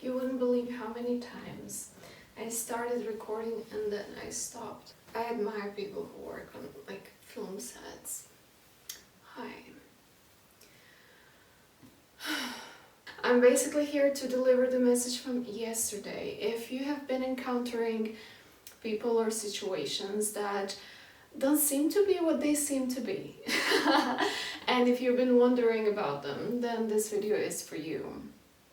You wouldn't believe how many times I started recording and then I stopped. I admire people who work on like film sets. Hi. I'm basically here to deliver the message from yesterday. If you have been encountering people or situations that don't seem to be what they seem to be, and if you've been wondering about them, then this video is for you.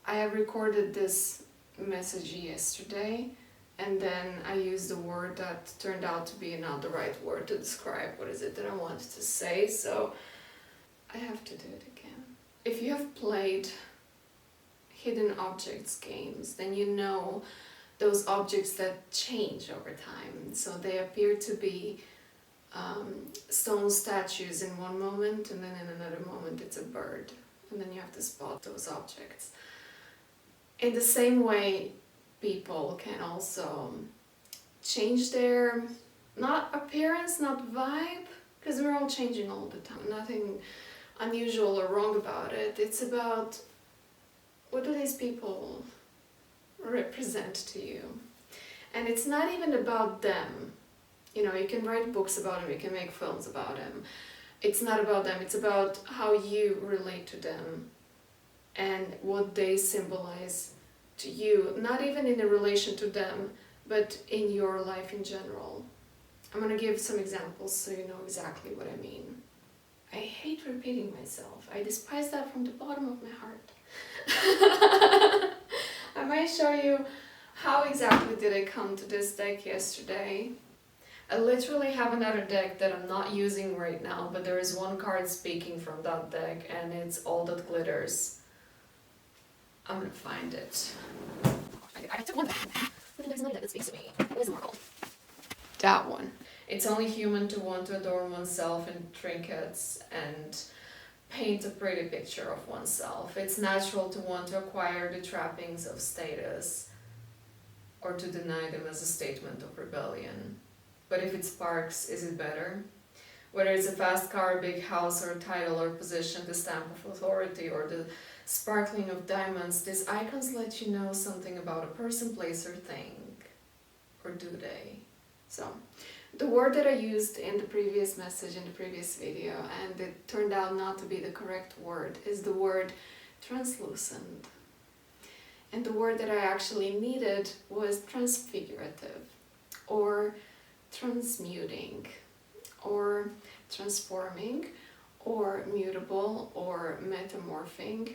I have recorded this message yesterday, and then I used a word that turned out to be not the right word to describe what is it that I wanted to say, so I have to do it again. If you have played hidden objects games, then you know those objects that change over time. So they appear to be stone statues in one moment, and then in another moment it's a bird, and then you have to spot those objects. In the same way, people can also change their, not appearance, not vibe, because we're all changing all the time. Nothing unusual or wrong about it. It's about what do these people represent to you. And it's not even about them. You know, you can write books about them, you can make films about them. It's not about them, it's about how you relate to them and what they symbolize to you, not even in a relation to them, but in your life in general. I'm gonna give some examples so you know exactly what I mean. I hate repeating myself. I despise that from the bottom of my heart. I might show you how exactly did I come to this deck yesterday. I literally have another deck that I'm not using right now, but there is one card speaking from that deck, and it's All That Glitters. I'm gonna find it. I took one back, but then there's another deck that speaks to me. What is it called? That one. It's only human to want to adorn oneself in trinkets and paint a pretty picture of oneself. It's natural to want to acquire the trappings of status or to deny them as a statement of rebellion. But if it sparks, is it better? Whether it's a fast car, big house, or a title or position, the stamp of authority, or the sparkling of diamonds, these icons let you know something about a person, place, or thing. Or do they? So, the word that I used in the previous message, in the previous video, and it turned out not to be the correct word, is the word translucent. And the word that I actually needed was transfigurative, or transmuting, or transforming, or mutable, or metamorphizing,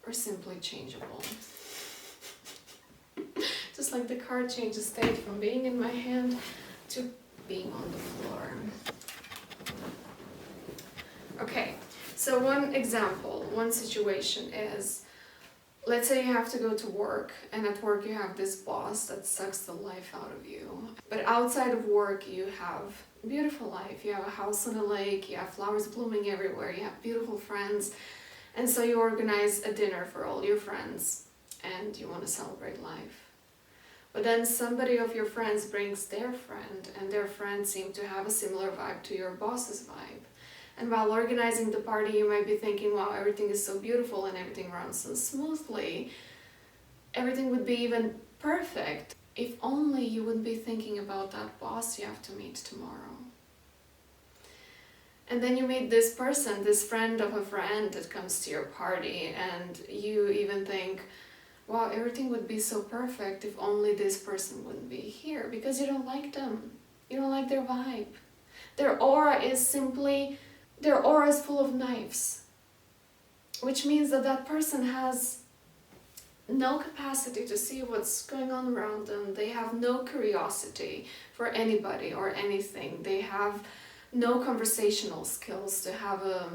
or simply changeable. Just like the card changes state from being in my hand to being on the floor. Okay, so one example, one situation is, let's say you have to go to work, and at work you have this boss that sucks the life out of you. But outside of work you have a beautiful life. You have a house on a lake, you have flowers blooming everywhere, you have beautiful friends, and so you organize a dinner for all your friends, and you want to celebrate life. But then somebody of your friends brings their friend, and their friends seem to have a similar vibe to your boss's vibe. And while organizing the party, you might be thinking, wow, everything is so beautiful and everything runs so smoothly. Everything would be even perfect if only you wouldn't be thinking about that boss you have to meet tomorrow. And then you meet this person, this friend of a friend that comes to your party, and you even think, wow, everything would be so perfect if only this person wouldn't be here, because you don't like them. You don't like their vibe. Their aura is full of knives, which means that that person has no capacity to see what's going on around them. They have no curiosity for anybody or anything. They have no conversational skills to have a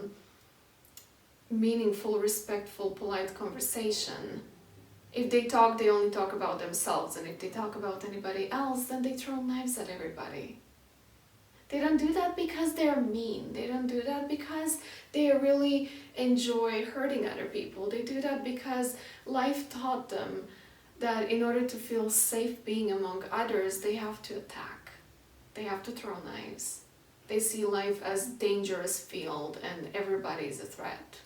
meaningful, respectful, polite conversation. If they talk, they only talk about themselves, and if they talk about anybody else, then they throw knives at everybody. They don't do that because they're mean. They don't do that because they really enjoy hurting other people. They do that because life taught them that in order to feel safe being among others, they have to attack. They have to throw knives. They see life as dangerous field and everybody is a threat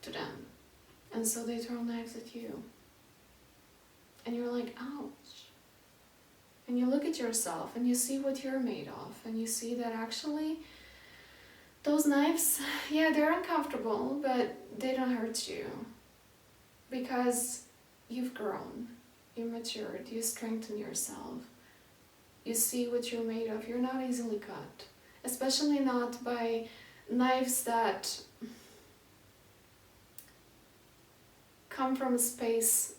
to them. And so they throw knives at you. And you're like, ouch. And you look at yourself and you see what you're made of. And you see that actually those knives, yeah, they're uncomfortable, but they don't hurt you. Because you've grown, you matured, you strengthen yourself. You see what you're made of. You're not easily cut. Especially not by knives that come from a space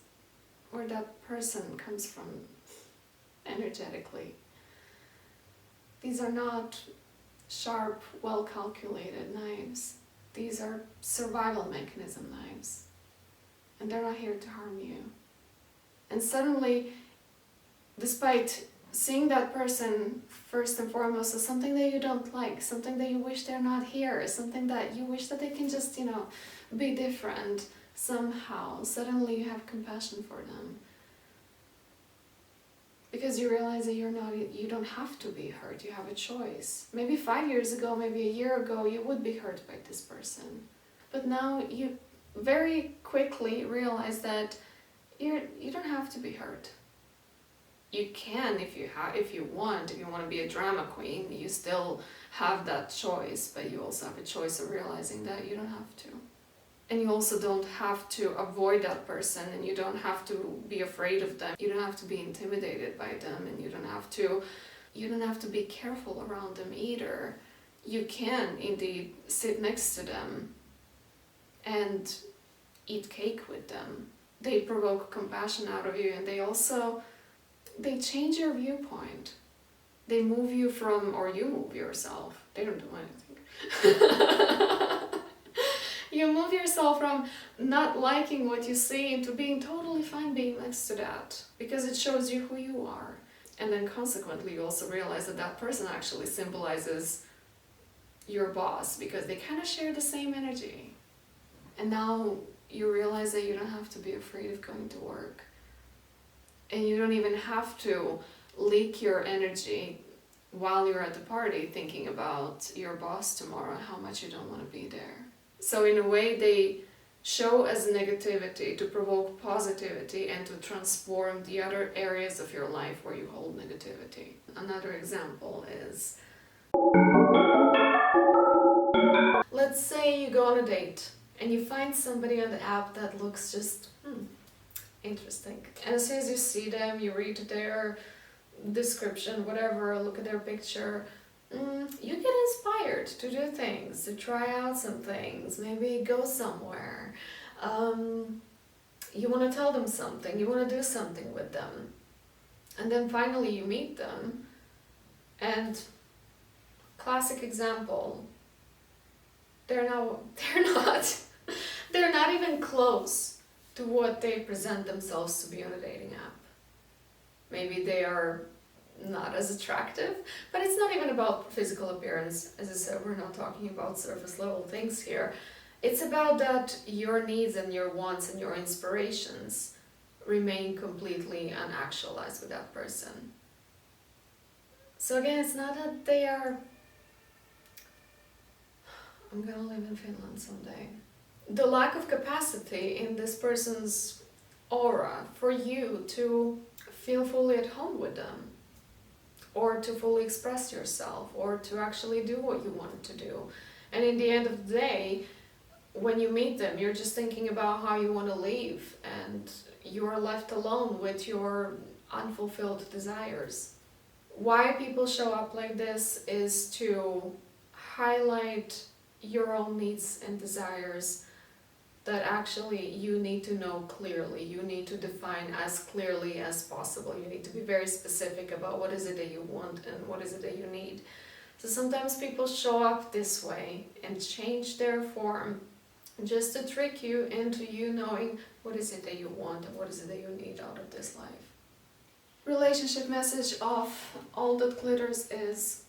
where that person comes from energetically. These are not sharp, well-calculated knives. These are survival mechanism knives. And they're not here to harm you. And suddenly, despite seeing that person first and foremost as something that you don't like, something that you wish they're not here, something that you wish that they can just, be different somehow, suddenly you have compassion for them. Because you realize that you don't have to be hurt, you have a choice. Maybe 5 years ago, maybe a year ago, you would be hurt by this person. But now you very quickly realize that you don't have to be hurt. You can if you want to be a drama queen, you still have that choice, but you also have a choice of realizing that you don't have to. And you also don't have to avoid that person, and you don't have to be afraid of them. You don't have to be intimidated by them, and you don't have to be careful around them either. You can indeed sit next to them and eat cake with them. They provoke compassion out of you, and they change your viewpoint. They move you or you move yourself. They don't do anything. You move yourself from not liking what you see into being totally fine being next to that, because it shows you who you are. And then consequently, you also realize that person actually symbolizes your boss, because they kind of share the same energy. And now you realize that you don't have to be afraid of going to work. And you don't even have to leak your energy while you're at the party thinking about your boss tomorrow and how much you don't want to be there. So in a way, they show as negativity to provoke positivity and to transform the other areas of your life where you hold negativity. Another example is, let's say you go on a date and you find somebody on the app that looks just interesting. And as soon as you see them, you read their description, whatever, look at their picture, you get inspired to do things, to try out some things, maybe go somewhere. You want to tell them something, you want to do something with them. And then finally you meet them, and classic example, they're not even close to what they present themselves to be on a dating app. Maybe they are not as attractive, but it's not even about physical appearance. As I said, we're not talking about surface level things here. It's about that your needs and your wants and your inspirations remain completely unactualized with that person. So again, it's not that they are, I'm gonna live in Finland someday. The lack of capacity in this person's aura for you to feel fully at home with them, or to fully express yourself, or to actually do what you want to do. And in the end of the day, when you meet them, you're just thinking about how you want to leave, and you're left alone with your unfulfilled desires. Why people show up like this is to highlight your own needs and desires that actually you need to know clearly. You need to define as clearly as possible. You need to be very specific about what is it that you want and what is it that you need. So sometimes people show up this way and change their form just to trick you into you knowing what is it that you want and what is it that you need out of this life. Relationship message of all that glitters is,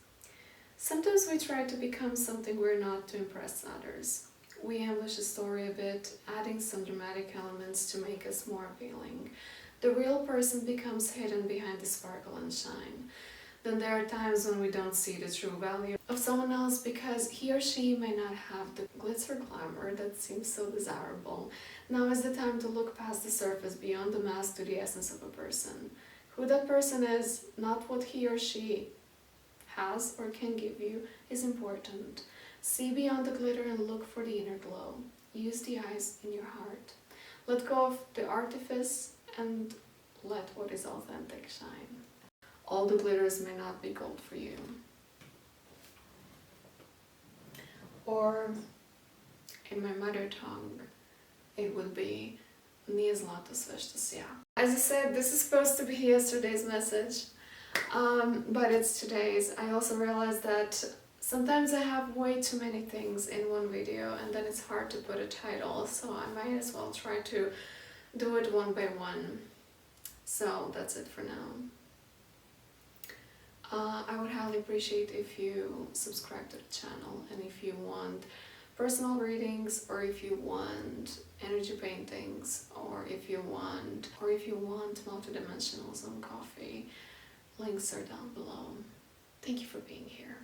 sometimes we try to become something we're not to impress others. We ambush the story a bit, adding some dramatic elements to make us more appealing. The real person becomes hidden behind the sparkle and shine. then there are times when we don't see the true value of someone else because he or she may not have the glitz or glamour that seems so desirable. Now is the time to look past the surface, beyond the mask, to the essence of a person. Who that person is, not what he or she has or can give you, is important. See beyond the glitter and look for the inner glow. Use the eyes in your heart. Let go of the artifice and let what is authentic shine. All the glitters may not be gold for you. Or, in my mother tongue, it would be "Ni zlato sve što sja." As I said, this is supposed to be yesterday's message, but it's today's. I also realized that sometimes I have way too many things in one video and then it's hard to put a title, so I might as well try to do it one by one. So that's it for now. I would highly appreciate if you subscribe to the channel, and if you want personal readings, or if you want energy paintings, or if you want multidimensionals on coffee, links are down below. Thank you for being here.